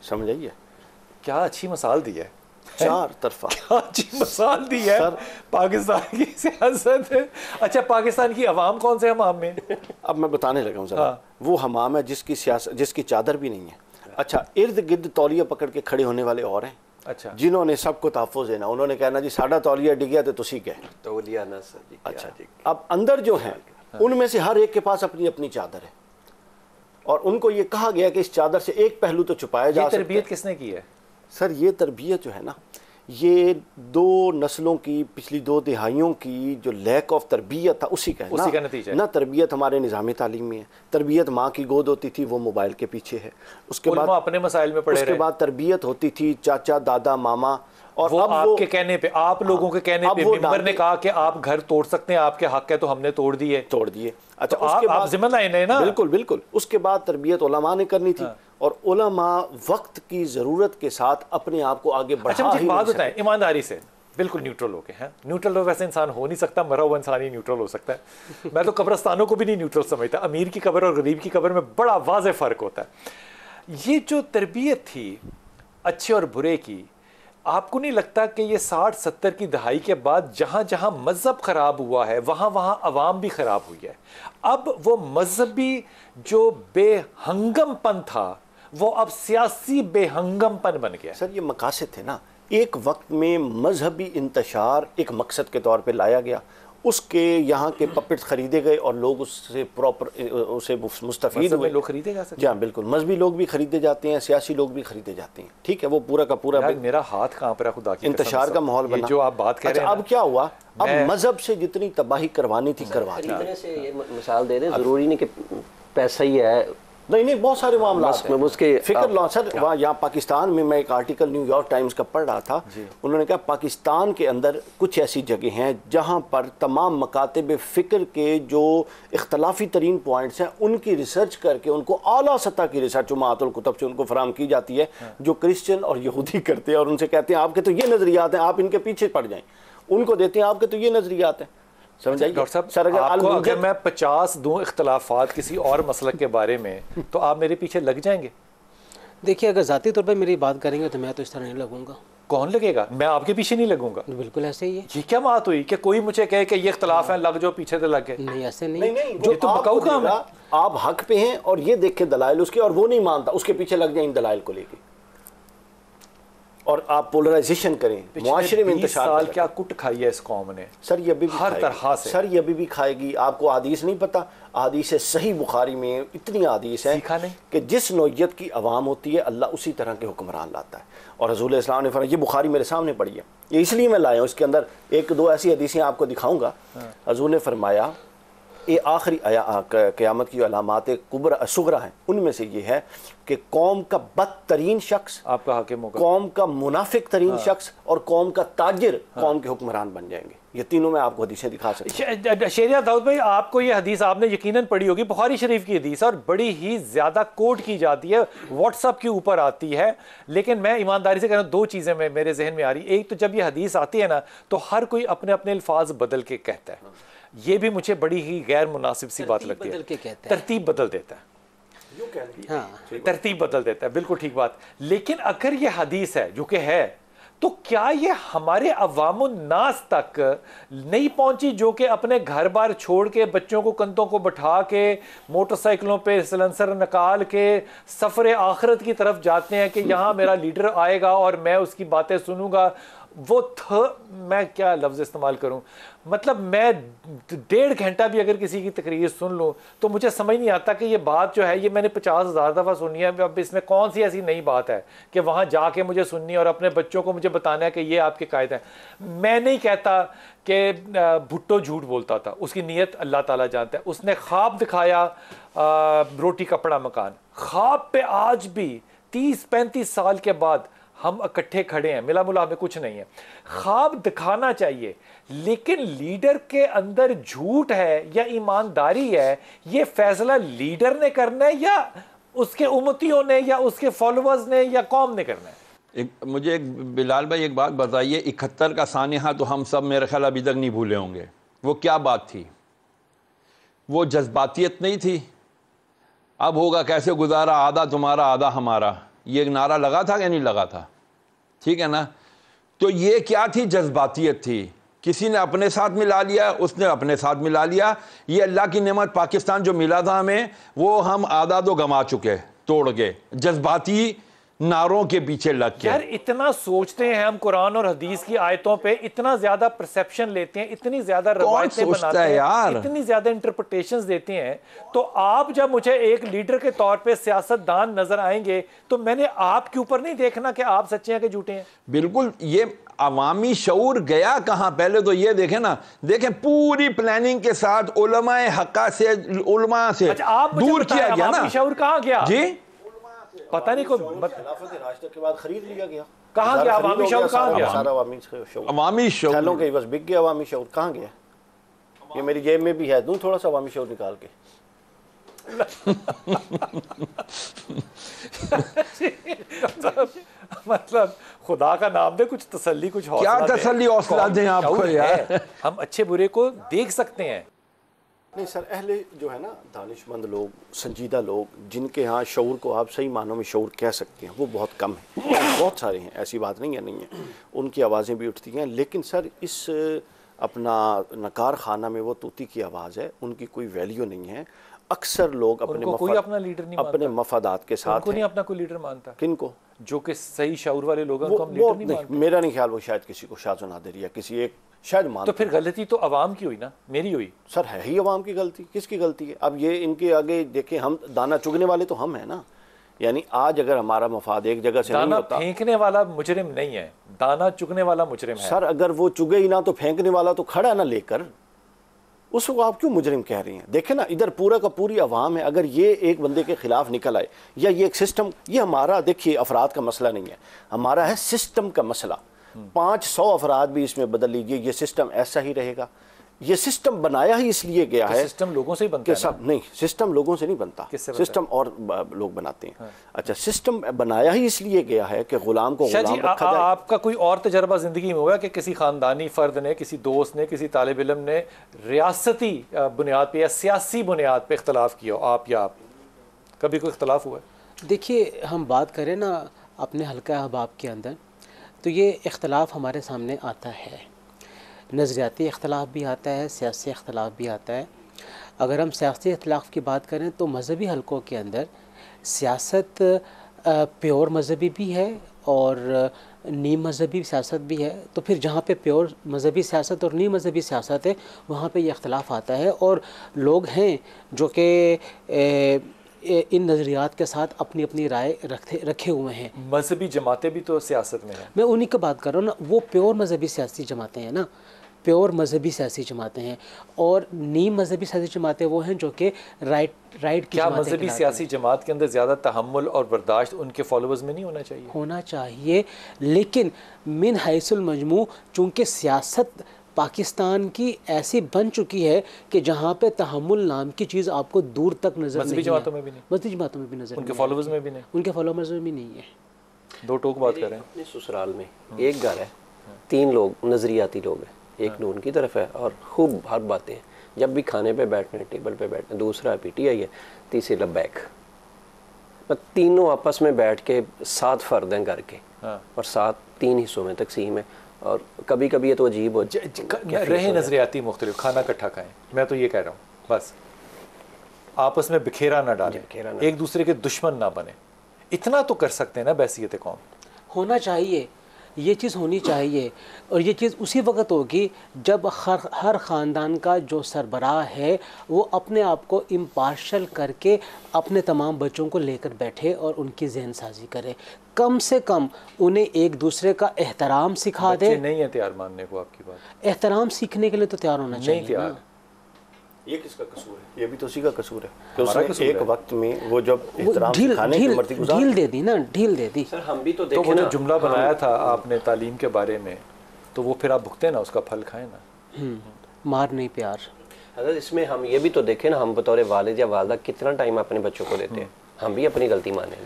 समझिए। क्या अच्छी मिसाल दी है, चार तरफा क्या अच्छी मिसाल दी है सर पाकिस्तान की सियासत। अच्छा, पाकिस्तान की अवाम कौन से हमाम में? अब मैं बताने लगा हूँ सर। हाँ। वो हमाम है जिसकी सियासत, जिसकी चादर भी नहीं है। अच्छा, इर्द गिर्द तौलिया पकड़ के खड़े होने वाले और हैं। अच्छा, जिन्होंने सबको तहफ़्फ़ुज़ देना, उन्होंने कहना जी साड़ा तौलिया डिगया तो तुसी कह तौलिया ना सर जी। अच्छा, अब अंदर जो हैं उनमें से हर एक के पास अपनी अपनी चादर है और उनको ये कहा गया कि इस चादर से एक पहलू तो छुपाया जा सकता है। तरबियत किसने की है सर? ये तरबियत जो है ना, ये दो नस्लों की, पिछली 2 दिहाइयों की जो लैक ऑफ तरबियत था उसी का नतीजा है ना। तरबियत हमारे निज़ामी तालीम में है। तरबियत माँ की गोद होती थी, वो मोबाइल के पीछे है। उसके बाद अपने मसाइल में पड़े उसके बाद तरबियत होती थी चाचा दादा मामा, और वो अब आपके कहने पे, आप लोगों के कहने पे मिंबर ने कहा कि आप घर तोड़ सकते हैं, आपके हक है, तो हमने तोड़ दिए। अच्छा, तो उसके बाद जिम्मेदारी नहीं ना। बिल्कुल बिल्कुल। उसके बाद तरबियत उलमा ने करनी थी। हाँ। और उलमा वक्त की ज़रूरत के साथ अपने आप को आगे बढ़ा। अच्छा, मुझे बात बताएं ईमानदारी से, बिल्कुल न्यूट्रल हो के हैं। न्यूट्रल हो वैसे इंसान हो नहीं सकता, मरा हुआ इंसान ही न्यूट्रल हो सकता है। मैं तो कब्रस्तानों को भी नहीं न्यूट्रल समझता। अमीर की कब्र और गरीब की कब्र में बड़ा वाज़ेह फ़र्क होता है। ये जो तरबियत थी अच्छे और बुरे की, आपको नहीं लगता कि ये 60-70 की दहाई के बाद जहाँ जहाँ मज़हब ख़राब हुआ है वहाँ वहाँ अवाम भी ख़राब हुई है? अब वो मज़हबी जो बेहंगमपन था वो अब सियासी बेहंगमपन बन गया। सर, ये मकासद थे ना, एक वक्त में मजहबी इंतशार एक मकसद के तौर पे लाया गया, उसके यहाँ के पपेट्स खरीदे गए और लोग उससे प्रॉपर उसे मुस्तफीद हुए। लोग खरीदे जा सकते हैं, बिल्कुल। मजहबी लोग भी खरीदे जाते हैं, सियासी लोग भी खरीदे जाते हैं, ठीक है। वो पूरा का पूरा मेरा हाथ कांप रहा, खुदा की इंतशार का माहौल बना, जो आप बात कर रहे हैं। अब क्या हुआ, अब मजहब से जितनी तबाही करवानी थी करवा दी। से ये मिसाल दे रहे हैं, ज़रूरी नहीं कि पैसा ही है नहीं बहुत सारे मामला उसके फिक्र लॉ सर। वहाँ यहाँ पाकिस्तान में मैं एक आर्टिकल न्यूयॉर्क टाइम्स का पढ़ रहा था, उन्होंने कहा पाकिस्तान के अंदर कुछ ऐसी जगह हैं जहाँ पर तमाम मकातब फ़िक्र के जो इख्तलाफी तरीन पॉइंट्स हैं उनकी रिसर्च करके उनको आला सतह की रिसर्च उम्महातुल कुतुब से उनको फराहम की जाती है, जो क्रिश्चियन और यहूदी करते हैं, और उनसे कहते हैं आपके तो ये नज़रियात हैं, आप इनके पीछे पड़ जाएँ, उनको देते हैं आपके तो ये नज़रियात हैं। समझाइए डॉक्टर साहब, सर, अगर मैं 50 दूं इख्तलाफात किसी और मसलक के बारे में तो आप मेरे पीछे लग जाएंगे? देखिए, अगर ज़ाती तौर पर मेरी बात करेंगे तो मैं तो इस तरह नहीं लगूंगा। कौन लगेगा? मैं आपके पीछे नहीं लगूंगा। बिल्कुल ऐसे ही है। ये क्या बात हुई कि कोई मुझे कहे कि ये इख्तलाफ है, लग जाओ पीछे तो लग गए? नहीं, ऐसे नहीं, जो तो बकाऊ काम है। आप हक पे हैं और ये देखे दलाइल उसके, और वो नहीं मानता, उसके पीछे लग जाए इन दलाइल को लेके, और आप पोलराइजेशन करें, मुआशरे में इंतशार साल क्या कुट खाई है इस कौम ने सर, ये अभी भी हर तरह से। सर ये अभी भी खाएगी। आपको हदीस नहीं पता? हदीस सही बुखारी में इतनी हदीस है कि जिस नौयत की अवाम होती है अल्लाह उसी तरह के हुक्मरान लाता है। और रसूल इस्लाम ने फरमाया, ये बुखारी मेरे सामने पड़ी है, ये इसलिए मैं लाया हूँ, इसके अंदर एक दो ऐसी हदीसें आपको दिखाऊंगा। हजूर ने फरमाया ये आखिरी क़यामत की अलामात कुबरा सुगरा हैं, उनमें से ये है कि कौम का बदतरीन शख्स आपका हाकिम होगा, कौम का मुनाफिक तरीन शख्स और कौम का ताजिर कौम के हुक्मरान बन जाएंगे। ये तीनों में आपको हदीसें दिखा सकते हैं। शेरिया दाऊद भाई, आपको ये हदीस आपने यकीनन पढ़ी होगी, बुखारी शरीफ की हदीस, और बड़ी ही ज़्यादा कोट की जाती है, व्हाट्सअप के ऊपर आती है। लेकिन मैं ईमानदारी से कह रहा हूँ, दो चीज़ें मेरे जहन में आ रही। एक तो जब ये हदीस आती है ना, तो हर कोई अपने अपने अल्फाज बदल के कहता है, ये भी मुझे बड़ी ही गैर मुनासिब सी बात लगती है। तरतीब बदल देता है, तरतीब बदल देता है, बिल्कुल ठीक बात। लेकिन अगर ये हदीस है जो कि है, तो क्या ये हमारे अवामुन्नास तक नहीं पहुंची, जो कि अपने घर बार छोड़ के बच्चों को कंधों को बैठा के मोटरसाइकिलों पे सलेंसर निकाल के सफ़र आखिरत की तरफ जाते हैं कि यहाँ मेरा लीडर आएगा और मैं उसकी बातें सुनूंगा। मैं क्या लफ्ज़ इस्तेमाल करूं, मतलब मैं 1.5 घंटा भी अगर किसी की तकरीर सुन लूं तो मुझे समझ नहीं आता कि ये बात जो है ये मैंने 50,000 दफ़ा सुनी है, अब इसमें कौन सी ऐसी नई बात है कि वहाँ जाके मुझे सुननी और अपने बच्चों को मुझे बताना है कि ये आपके कायदे हैं। मैं नहीं कहता कि भुट्टो झूठ बोलता था, उसकी नीयत अल्लाह ताला जानता है। उसने ख्वाब दिखाया, रोटी कपड़ा मकान, ख्वाब पे आज भी 30-35 साल के बाद हम इकट्ठे खड़े हैं, मिला मुला हमें कुछ नहीं है। ख्वाब दिखाना चाहिए, लेकिन लीडर के अंदर झूठ है या ईमानदारी है, ये फैसला लीडर ने करना है या उसके उम्मतियों ने या उसके फॉलोअर्स ने या कौम ने करना है। मुझे बिलाल भाई एक बात बताइए, 71 का सानिहा तो हम सब मेरे ख्याल अभी तक नहीं भूले होंगे। वो क्या बात थी? वो जज्बातियत नहीं थी, अब होगा कैसे गुजारा, आधा तुम्हारा आधा हमारा, ये एक नारा लगा था कि नहीं लगा था? ठीक है ना? तो ये क्या थी? जज्बातियत थी। किसी ने अपने साथ मिला लिया, उसने अपने साथ मिला लिया। ये अल्लाह की नेमत पाकिस्तान जो मिला था हमें, वो हम आधा तो गंवा चुके, तोड़ के, जज्बाती नारों के पीछे लग के। यार इतना सोचते हैं हम कुरान और हदीस की आयतों पे, इतना ज्यादा परसेप्शन लेते हैं, इतनी ज्यादा रवायतें बनाते हैं यार, इतनी ज्यादा इंटरप्रिटेशंस देते हैं। तो आप जब मुझे एक लीडर के तौर पे सियासतदान नजर आएंगे तो मैंने आपके ऊपर नहीं देखना कि आप सच्चे हैं कि झूठे हैं। बिल्कुल, ये अवामी शऊर गया कहाँ? पहले तो ये देखें ना, देखें पूरी प्लानिंग के साथ उलमाए हक्का से, उलमा से दूर किया गया ना। शऊर कहाँ गया जी? पता नहीं, कोई राष्ट्र के बाद खरीद लिया गया। कहाँ गया अवामी शऊर? कहाँ गया अवामी शऊर? थैलों के बस बिक गया अवामी शऊर। कहाँ गया? ये मेरी जेब में भी है, दूं थोड़ा सा अवामी शऊर निकाल के। मतलब खुदा का नाम दे, कुछ तसल्ली, कुछ क्या तसल्ली हौसला दें आपको यार? हम अच्छे बुरे को देख सकते हैं। नहीं सर, अहले जो है ना, दानिशमंद लोग, संजीदा लोग, जिनके यहाँ शऊर को आप सही मानों में शऊर कह सकते हैं, वो बहुत कम है। बहुत सारे हैं, ऐसी बात नहीं है, उनकी आवाज़ें भी उठती हैं। लेकिन सर इस अपना नकार खाना में वो तूती की आवाज़ है, उनकी कोई वैल्यू नहीं है। अक्सर लोग अपने मफादात के साथ नहीं अपना कोई लीडर मानता। किनको? जो कि सही शऊर वाले लोग हैं, हम लीडर नहीं मानते। मेरा नहीं ख्याल वो शायद किसी को शाज़ नादिर या किसी एक शायद मान। तो फिर गलती तो अवाम की हुई ना, मेरी हुई? सर है ही अवाम की गलती। किसकी गलती है? अब ये इनके आगे देखें, हम दाना चुगने वाले तो हम हैं ना। यानी आज अगर हमारा मफाद एक जगह से नहीं होता, फेंकने वाला मुजरिम नहीं है, दाना चुगने वाला मुजरिम है। सर अगर वो चुगे ही ना तो फेंकने वाला तो खड़ा ना लेकर। उसको आप क्यों मुजरिम कह रही हैं? देखें ना, इधर पूरा का पूरी आवाम है, अगर ये एक बंदे के खिलाफ निकल आए या ये एक सिस्टम, ये हमारा देखिए अफराद का मसला नहीं है, हमारा है सिस्टम का मसला। 500 अफराद भी इसमें बदल लीजिए, ये सिस्टम ऐसा ही रहेगा। ये सिस्टम बनाया ही इसलिए गया है, सिस्टम लोगों से ही बनता है सब नहीं, सिस्टम लोगों से नहीं बनता, सिस्टम और लोग बनाते हैं। हाँ। अच्छा, सिस्टम बनाया ही इसलिए गया है कि गुलाम को गुलाम रखा जाए। आपका कोई और तजर्बा जिंदगी में होगा कि किसी खानदानी फर्द ने, किसी दोस्त ने, किसी तालिब इल्म ने रियासती बुनियाद पे या सियासी बुनियाद पे इख्तलाफ किया हो, आप या आप, कभी कोई इख्तलाफ हुआ है? देखिए, हम बात करें ना अपने हल्का अहबाब के अंदर, तो ये इख्तलाफ हमारे सामने आता है। नज़रियाती इख्तलाफ भी आता है, सियासी इख्तलाफ भी आता है। अगर हम सियासी इख्तलाफ की बात करें तो मज़हबी हलकों के अंदर सियासत प्योर मज़हबी भी है और नीम मज़हबी सियासत भी है। तो फिर जहाँ पे प्योर मज़हबी सियासत और नीम मज़हबी सियासत है, वहाँ पे ये इख्तलाफ आता है। और लोग हैं जो कि इन नज़रियात के साथ अपनी अपनी राय रखे हुए हैं। मज़हबी जमातें भी तो सियासत में हैं। मैं उन्हीं की बात कर रहा हूँ ना, वो प्योर मज़हबी सियासी जमातें हैं ना, प्योर मज़हबी सियासी जमातें हैं। और नीम मज़हबी सियासी जमातें वो हैं जो कि राइट की क्या मज़हबी सियासी जमात के अंदर ज़्यादा तहम्मुल और बर्दाश्त उनके फॉलोअर्स में नहीं होना चाहिए? होना चाहिए, लेकिन मिन हैसुल मजमू चूँकि सियासत पाकिस्तान की ऐसी बन चुकी है कि जहाँ पे तहम्मुल नाम की चीज़ आपको दूर तक नज़र नहीं है। मज़हबी जमातों में भी नहीं, मज़हबी जमातों में भी नज़र, उनके फॉलोअर्स में भी नहीं, उनके फॉलोअर्स में भी नहीं है। दो टोक बात करें। अपने ससुराल में एक घर है, 3 लोग नज़रियाती लोग हैं, एक नून की तरफ है और खूब हर बातें हैं, जब भी खाने पे बैठने, टेबल पे बैठने, दूसरा PTI है, तीसरी लब्बैक। तीनों आपस में बैठ के 7 फ़र्द हैं घर के, और 3 हिस्सों में तकसीम है। और कभी कभी ये तो अजीब हो रहे नज़रियाती मुख्तलिफ, खाना इकट्ठा खाएं। मैं तो ये कह रहा हूँ, बस आपस में बिखेरा ना डालें, एक दूसरे के दुश्मन ना बने, इतना तो कर सकते हैं ना बैसियत कौम। होना चाहिए, ये चीज़ होनी चाहिए। और ये चीज़ उसी वक्त होगी जब हर ख़ानदान का जो सरबराह है वो अपने आप को इम्पार्शल करके अपने तमाम बच्चों को लेकर बैठे और उनकी जहन साजी करे। कम से कम उन्हें एक दूसरे का एहतराम सिखा दे। नहीं है तैयार मानने को आपकी बात, एहतराम सीखने के लिए तो तैयार होना चाहिए। नहीं तैयार। ये किसका कसूर है? ये भी तो उसी का कसूर है कि उसने एक वक्त में वो जब एहतराम सिखाने की मर्जी गुजार ढील दे दी ना, ढील दे दी। सर हम भी तो देखें, वो जो जुमला बनाया था आपने तालीम के बारे में, तो वो फिर आप भुगते ना, उसका फल खाएं ना। मार नहीं प्यार। अगर इसमें हम ये भी तो देखें ना, हम बतौर वालिद या वालदा कितना टाइम अपने बच्चों को देते हैं। हम भी अपनी गलती माने,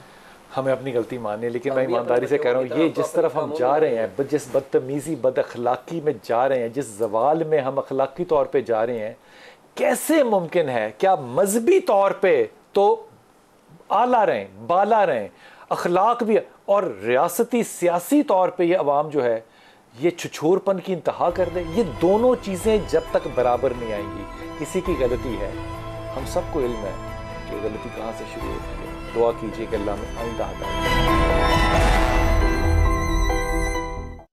हमें अपनी गलती माने, लेकिन मैं ईमानदारी से कह रहा हूँ, ये जिस तरफ हम जा रहे हैं, जिस बदतमीज़ी बद अखलाक़ी में जा रहे हैं, जिस जवाल में हम अखलाक़ी तौर पे जा रहे हैं, कैसे मुमकिन है? क्या मजहबी तौर पे तो आला रहें, बाला रहें, अखलाक भी, और रियासती सियासी तौर पे ये अवाम जो है ये छुछोरपन की इंतहा कर दे? ये दोनों चीज़ें जब तक बराबर नहीं आएंगी, किसी की गलती है, हम सबको इल्म है कि गलती कहाँ से शुरू होती है। दुआ कीजिए कि अल्लाह में आइंदा हटा।